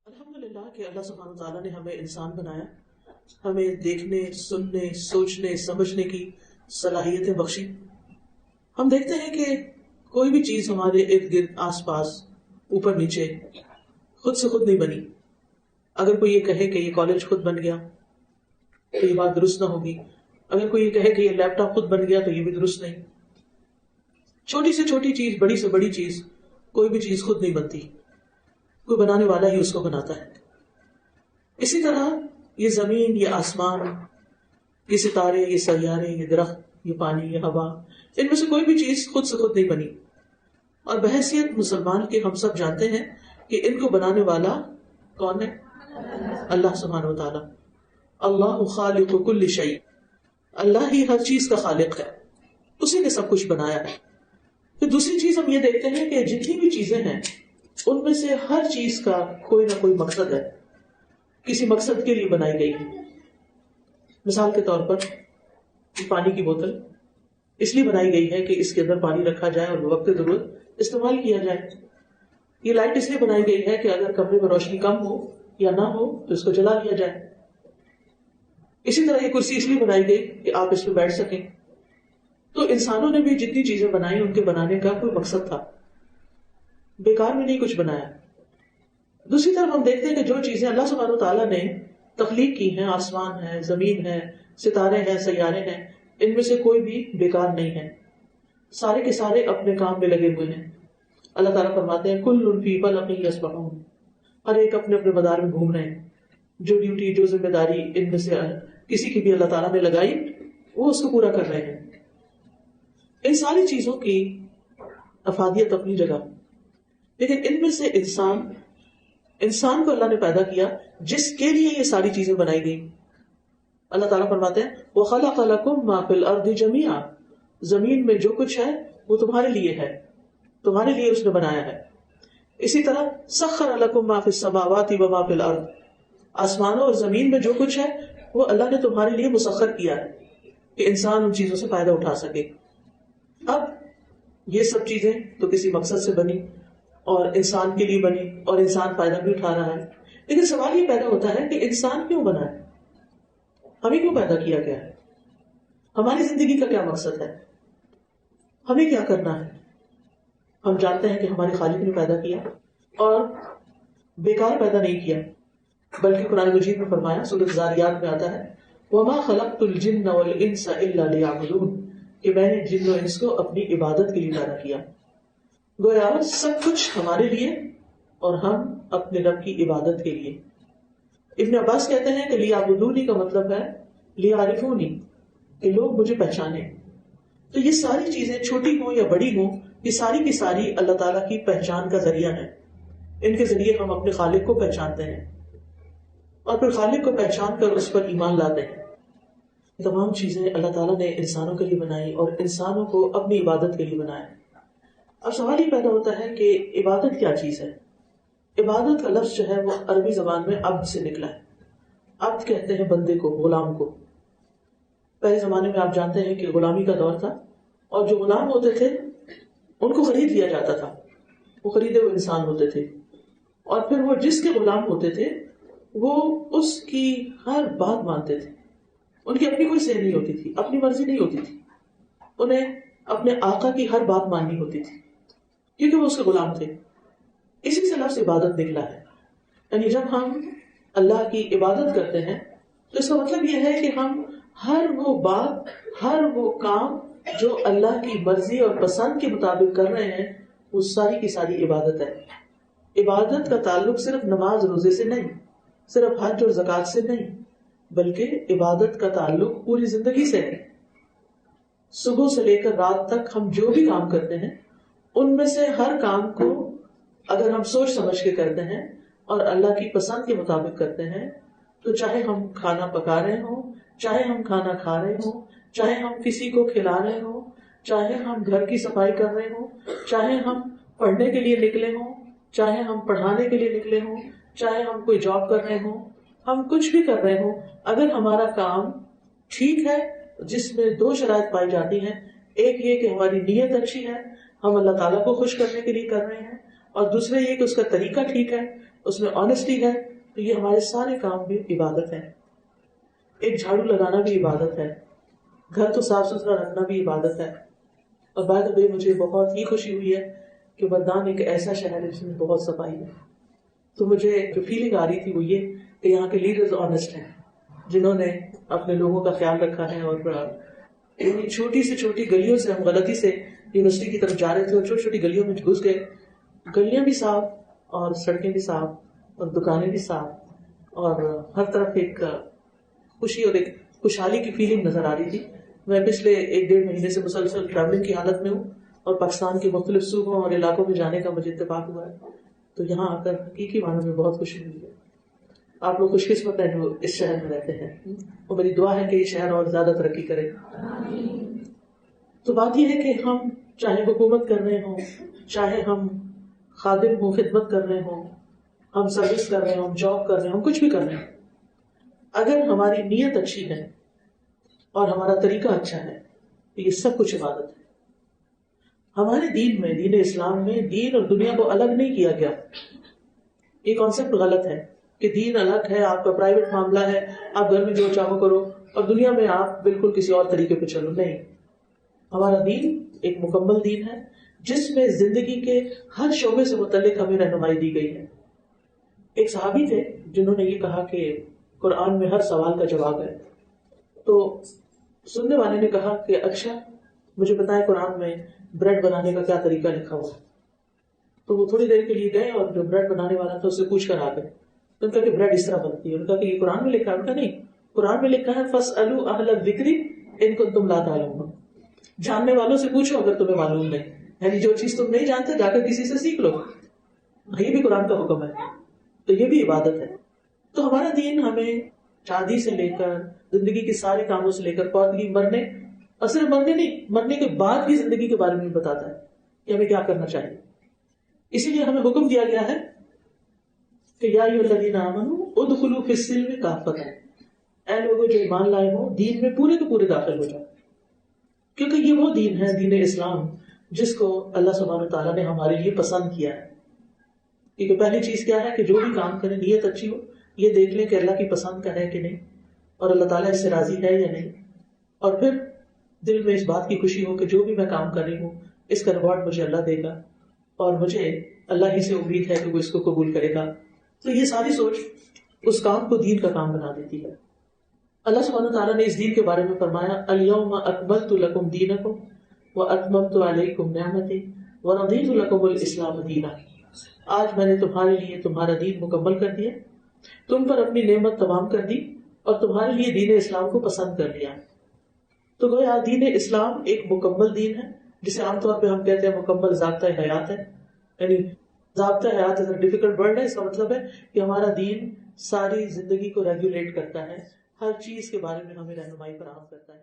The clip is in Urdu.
الحمدللہ کہ اللہ سبحانہ وتعالیٰ نے ہمیں انسان بنایا، ہمیں دیکھنے، سننے، سوچنے، سمجھنے کی صلاحیتیں بخشی۔ ہم دیکھتے ہیں کہ کوئی بھی چیز ہمارے ارد گرد، آس پاس، اوپر نیچے خود سے خود نہیں بنی۔ اگر کوئی یہ کہے کہ یہ کالج خود بن گیا تو یہ بات درست نہ ہوگی، اگر کوئی یہ کہے کہ یہ لیپ ٹاپ خود بن گیا تو یہ بھی درست نہیں۔ چھوٹی سے چھوٹی چیز، بڑی سے بڑی چیز، کوئی بھی چیز خود نہیں بنتی، کوئی بنانے والا ہی اس کو بناتا ہے۔ اسی طرح یہ زمین، یہ آسمان، یہ ستارے، یہ سیارے، یہ درخت، یہ پانی، یہ ہوا، ان میں سے کوئی بھی چیز خود سے خود نہیں بنی۔ اور بحیثیت مسلمان کے ہم سب جانتے ہیں کہ ان کو بنانے والا کون ہے؟ اللہ سبحانہ وتعالی۔ اللہ خالق کل شیء، اللہ ہی ہر چیز کا خالق ہے، اسی نے سب کچھ بنایا ہے۔ پھر دوسری چیز ہم یہ دیکھتے ہیں کہ جتنی بھی چیزیں ہیں ان میں سے ہر چیز کا کوئی نہ کوئی مقصد ہے، کسی مقصد کے لیے بنائی گئی ہے۔ مثال کے طور پر پانی کی بوتل اس لیے بنائی گئی ہے کہ اس کے اندر پانی رکھا جائے اور وقت ضرورت استعمال کیا جائے۔ یہ لائٹ اس لیے بنائی گئی ہے کہ اگر کمرے میں روشنی کم ہو یا نہ ہو تو اس کو جلا لیا جائے۔ اسی طرح یہ کرسی اس لیے بنائی گئی کہ آپ اس پہ بیٹھ سکیں۔ تو انسانوں نے بھی جتنی چیزیں بنائی ان کے بنانے کا کوئی مقصد تھا، بیکار میں نہیں کچھ بنایا۔ دوسری طرف ہم دیکھتے ہیں کہ جو چیزیں اللہ سبحانہ وتعالیٰ نے تخلیق کی ہیں، آسمان ہے، زمین ہے، ستارے ہیں، سیارے ہیں، ان میں سے کوئی بھی بیکار نہیں ہے، سارے کے سارے اپنے کام میں لگے ہوئے ہیں۔ اللہ تعالیٰ فرماتے ہیں کل فی فلق یسبحون، ہر ایک اپنے اپنے مدار میں گھوم رہے ہیں۔ جو ڈیوٹی، جو ذمہ داری ان میں سے کسی کی بھی اللہ تعالیٰ نے لگائی وہ اس کو پورا کر رہے ہیں۔ ان ساری چیزوں کی افادیت اپنی جگہ، لیکن ان میں سے انسان کو اللہ نے پیدا کیا جس کے لیے یہ ساری چیزیں بنائی گئی۔ اللہ تعالیٰ فرماتے ہیں وَخَلَقَ لَكُم مَّا فِي الْأَرْضِ جَمِيعًا، زمین میں جو کچھ ہے وہ تمہارے لیے ہے، تمہارے لیے اس نے بنایا ہے۔ اسی طرح سَخَّرَ لَكُم مَّا فِي السَّمَاوَاتِ وَمَا فِي الْأَرْضِ، آسمانوں اور زمین میں جو کچھ ہے وہ اللہ نے تمہارے لیے مسخر کیا ہے کہ انسان ان چیزوں سے فائدہ اٹھا سکے۔ اب یہ سب چیزیں تو کسی مقصد سے بنی اور انسان کے لیے بنی اور انسان فائدہ بھی اٹھا رہا ہے، لیکن سوال یہ پیدا ہوتا ہے کہ انسان کیوں بنا ہے؟ ہمیں کیوں پیدا کیا گیا ہے؟ ہماری زندگی کا کیا مقصد ہے؟ ہمیں کیا کرنا ہے؟ ہم جانتے ہیں کہ ہمارے خالق نے پیدا کیا اور بیکار پیدا نہیں کیا، بلکہ قرآن مجید میں فرمایا، سورۃ الذاریات میں آتا ہے وَمَا خَلَقْتُ الْجِنَّ وَالْإِنسَ إِلَّا لِيَعْبُدُونِ، کہ میں نے جن و انس کو اپنی عبادت کے لیے پیدا کیا۔ گویا سب کچھ ہمارے لیے اور ہم اپنے رب کی عبادت کے لیے۔ ابن عباس کہتے ہیں کہ لیعبدونی کا مطلب ہے لیعرفونی، کہ لوگ مجھے پہچانے۔ تو یہ ساری چیزیں چھوٹی ہوں یا بڑی ہوں، یہ ساری کی ساری اللہ تعالیٰ کی پہچان کا ذریعہ ہے۔ ان کے ذریعے ہم اپنے خالق کو پہچانتے ہیں اور پھر خالق کو پہچان کر اس پر ایمان لاتے ہیں۔ تمام چیزیں اللہ تعالیٰ نے انسانوں کے لیے بنائی اور انسانوں کو اپنی عبادت کے لیے بنایا۔ اب سوال یہ پیدا ہوتا ہے کہ عبادت کیا چیز ہے؟ عبادت کا لفظ جو ہے وہ عربی زبان میں عبد سے نکلا ہے۔ عبد کہتے ہیں بندے کو، غلام کو۔ پہلے زمانے میں آپ جانتے ہیں کہ غلامی کا دور تھا اور جو غلام ہوتے تھے ان کو خرید لیا جاتا تھا، وہ خریدے ہوئے انسان ہوتے تھے، اور پھر وہ جس کے غلام ہوتے تھے وہ اس کی ہر بات مانتے تھے، ان کی اپنی کوئی صحیح نہیں ہوتی تھی، اپنی مرضی نہیں ہوتی تھی، انہیں اپنے آقا کی ہر بات ماننی ہوتی تھی کیونکہ وہ اس کے غلام تھے۔ اسی سے لفظ عبادت نکلا ہے، یعنی جب ہم اللہ کی عبادت کرتے ہیں تو اس کا مطلب یہ ہے کہ ہم ہر وہ بات، ہر وہ کام جو اللہ کی مرضی اور پسند کے مطابق کر رہے ہیں وہ ساری کی ساری عبادت ہے۔ عبادت کا تعلق صرف نماز روزے سے نہیں، صرف حج اور زکوٰۃ سے نہیں، بلکہ عبادت کا تعلق پوری زندگی سے ہے۔ صبح سے لے کر رات تک ہم جو بھی کام کرتے ہیں ان میں سے ہر کام کو اگر ہم سوچ سمجھ کے کرتے ہیں اور اللہ کی پسند کے مطابق کرتے ہیں تو چاہے ہم کھانا پکا رہے ہوں، چاہے ہم کھانا کھا رہے ہوں، چاہے ہم کسی کو کھلا رہے ہوں، چاہے ہم گھر کی صفائی کر رہے ہوں، چاہے ہم پڑھنے کے لیے نکلے ہوں، چاہے ہم پڑھانے کے لیے نکلے ہوں، چاہے ہم کوئی جاب کر رہے ہوں، ہم کچھ بھی کر رہے ہوں، اگر ہمارا کام ٹھیک ہے، جس میں دو شرائط پائی جاتی ہیں، ایک یہ کہ ہماری نیت اچھی ہے، ہم اللہ تعالیٰ کو خوش کرنے کے لیے کر رہے ہیں، اور دوسرے یہ کہ اس کا طریقہ ٹھیک ہے، اس میں آنےسٹی ہے تو یہ ہمارے سارے کام بھی عبادت ہے. ایک جھاڑو لگانا بھی عبادت ہے, گھر کو صاف ستھرا رکھنا بھی عبادت ہے. اور بائی دا وے مجھے بہت ہی خوشی ہوئی ہے کہ مردان ایک ایسا شہر ہے جس میں بہت صفائی ہے. تو مجھے جو فیلنگ آ رہی تھی وہ یہ کہ یہاں کے لیڈرز آنےسٹ ہیں, جنہوں نے اپنے لوگوں کا خیال رکھا ہے. اور چھوٹی سے چھوٹی گلیوں سے ہم غلطی سے یونیورسٹی کی طرف جا رہے تھے اور چھوٹی چھوٹی گلیوں میں گھس گئے, گلیاں بھی صاف اور سڑکیں بھی صاف اور دکانیں بھی صاف, اور ہر طرف ایک خوشی اور ایک خوشحالی کی فیلنگ نظر آ رہی تھی. میں پچھلے 1-1.5 مہینے سے مسلسل ٹریولنگ کی حالت میں ہوں اور پاکستان کے مختلف صوبوں اور علاقوں میں جانے کا مجھے اتفاق ہوا ہے, تو یہاں آ کر حقیقی معنوں میں بہت خوشی ہوئی ہے. آپ لوگ خوش قسمت ہیں جو اس شہر میں رہتے ہیں, اور میری دعا ہے کہ یہ شہر اور زیادہ ترقی کرے. تو بات یہ ہے کہ ہم چاہے حکومت کر رہے ہوں, چاہے ہم خادم ہوں, خدمت کر رہے ہوں, ہم سروس کر رہے ہوں, جاب کر رہے ہوں, کچھ بھی کر رہے ہیں, اگر ہماری نیت اچھی ہے اور ہمارا طریقہ اچھا ہے تو یہ سب کچھ عبادت ہے. ہمارے دین میں, دین اسلام میں, دین اور دنیا کو الگ نہیں کیا گیا. یہ کانسیپٹ غلط ہے کہ دین الگ ہے, آپ کا پرائیویٹ معاملہ ہے, آپ گھر میں جو چاہو کرو, اور دنیا میں آپ بالکل کسی اور طریقے پہ چلو. نہیں, ہمارا دین ایک مکمل دین ہے جس میں زندگی کے ہر شعبے سے متعلق ہمیں رہنمائی دی گئی ہے. ایک صحابی تھے جنہوں نے یہ کہا کہ قرآن میں ہر سوال کا جواب ہے. تو سننے والے نے کہا کہ اچھا مجھے بتائیں قرآن میں بریڈ بنانے کا کیا طریقہ لکھا ہوا. تو وہ تھوڑی دیر کے لیے گئے اور جو بریڈ بنانے والا تھا اس سے پوچھ کر آ گئے. تو ان کا کہ بریڈ اس طرح بنتی ہے. ان کا کہ یہ قرآن میں لکھا ہے. ان کا نہیں, قرآن میں لکھا ہے فَاسْأَلُوا أَهْلَ الذِّكْرِ إِن كُنتُمْ لَا تَعْلَمُونَ, جاننے والوں سے پوچھو اگر تمہیں معلوم نہیں. یعنی جو چیز تم نہیں جانتے جا کر کسی سے سیکھ لو. یہ بھی قرآن کا حکم ہے, تو یہ بھی عبادت ہے. تو ہمارا دین ہمیں شادی سے لے کر زندگی کے سارے کاموں سے لے کر پودگی, مرنے, اور صرف مرنے نہیں, مرنے کے بعد کی زندگی کے بارے میں بھی بتاتا ہے کہ ہمیں کیا کرنا چاہیے. اسی لیے ہمیں حکم دیا گیا ہے کہ یا ایھا الذین آمنوا ادخلوا فی السلم کافۃ, اے لوگوں جو ایمان لائے ہو دین میں پورے کے پورے داخل ہو جاؤ, کیونکہ یہ وہ دین ہے, دین اسلام, جس کو اللہ سبحانہ وتعالیٰ نے ہمارے لیے پسند کیا ہے. کیونکہ پہلی چیز کیا ہے کہ جو بھی کام کریں نیت اچھی ہو, یہ دیکھ لیں کہ اللہ کی پسند کا ہے کہ نہیں, اور اللہ تعالیٰ اس سے راضی ہے یا نہیں, اور پھر دل میں اس بات کی خوشی ہو کہ جو بھی میں کام کر رہی ہوں اس کا ریوارڈ مجھے اللہ دے گا, اور مجھے اللہ ہی سے امید ہے کہ وہ اس کو قبول کرے گا. تو یہ ساری سوچ اس کام کو دین کا کام بنا دیتی ہے. اللہ سبحانہ تعالیٰ نے اس دین کے بارے میں فرمایا الیوم اکملت لکم دینکم واتممت علیکم نعمتی ورضیت لکم الاسلام دینا, آج میں نے تمہارے لیے تمہارا دین مکمل کر دیا, تم پر اپنی نعمت تمام کر دی, اور تمہارے لیے دین اسلام کو پسند کر لیا. تو گویا دین اسلام ایک مکمل دین ہے جسے عام طور پہ ہم کہتے ہیں مکمل ضابطۂ حیات ہے. یعنی ضابطۂ حیات از اے ڈیفیکلٹ ورڈ ہے, اس کا مطلب ہے کہ ہمارا دین ساری زندگی کو ریگولیٹ کرتا ہے, ہر چیز کے بارے میں ہمیں رہنمائی فراہم کرتا ہے.